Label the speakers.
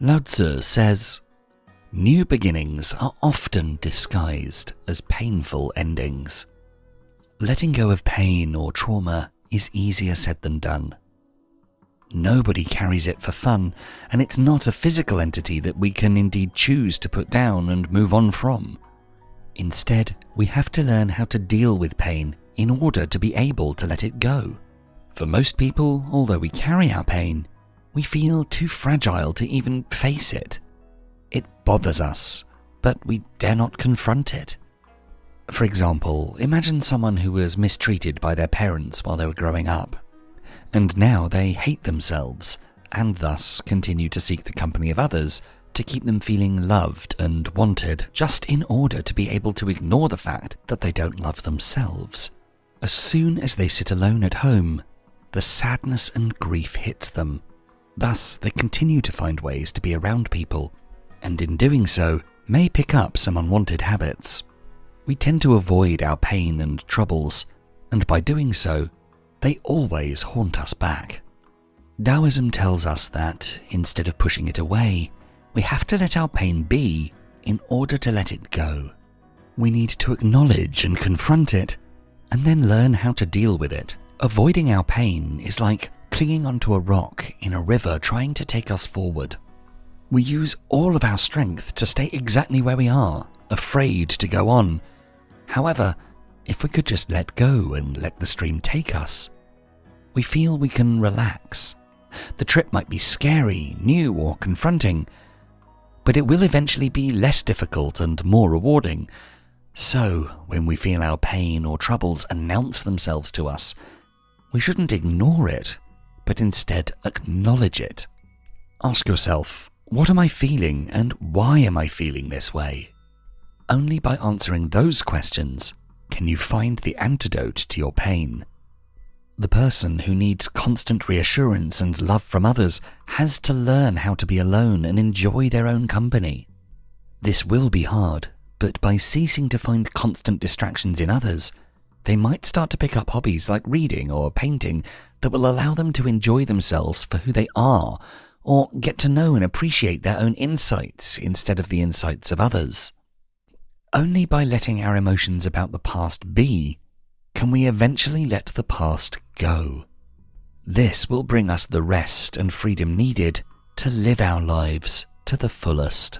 Speaker 1: Lao Tzu says, "New beginnings are often disguised as painful endings." Letting go of pain or trauma is easier said than done. Nobody carries it for fun, and it's not a physical entity that we can indeed choose to put down and move on from. Instead, we have to learn how to deal with pain in order to be able to let it go. For most people, although we carry our pain, we feel too fragile to even face it. It bothers us, but we dare not confront it. For example, imagine someone who was mistreated by their parents while they were growing up, and now they hate themselves, and thus continue to seek the company of others to keep them feeling loved and wanted, just in order to be able to ignore the fact that they don't love themselves. As soon as they sit alone at home, the sadness and grief hits them. Thus, they continue to find ways to be around people, and in doing so, may pick up some unwanted habits. We tend to avoid our pain and troubles, and by doing so, they always haunt us back. Taoism tells us that, instead of pushing it away, we have to let our pain be in order to let it go. We need to acknowledge and confront it, and then learn how to deal with it. Avoiding our pain is like clinging onto a rock in a river trying to take us forward. We use all of our strength to stay exactly where we are, afraid to go on. However, if we could just let go and let the stream take us, we feel we can relax. The trip might be scary, new, or confronting, but it will eventually be less difficult and more rewarding. So, when we feel our pain or troubles announce themselves to us, we shouldn't ignore it, but instead acknowledge it. Ask yourself, what am I feeling and why am I feeling this way? Only by answering those questions can you find the antidote to your pain. The person who needs constant reassurance and love from others has to learn how to be alone and enjoy their own company. This will be hard, but by ceasing to find constant distractions in others, they might start to pick up hobbies like reading or painting that will allow them to enjoy themselves for who they are, or get to know and appreciate their own insights instead of the insights of others. Only by letting our emotions about the past be, can we eventually let the past go. This will bring us the rest and freedom needed to live our lives to the fullest.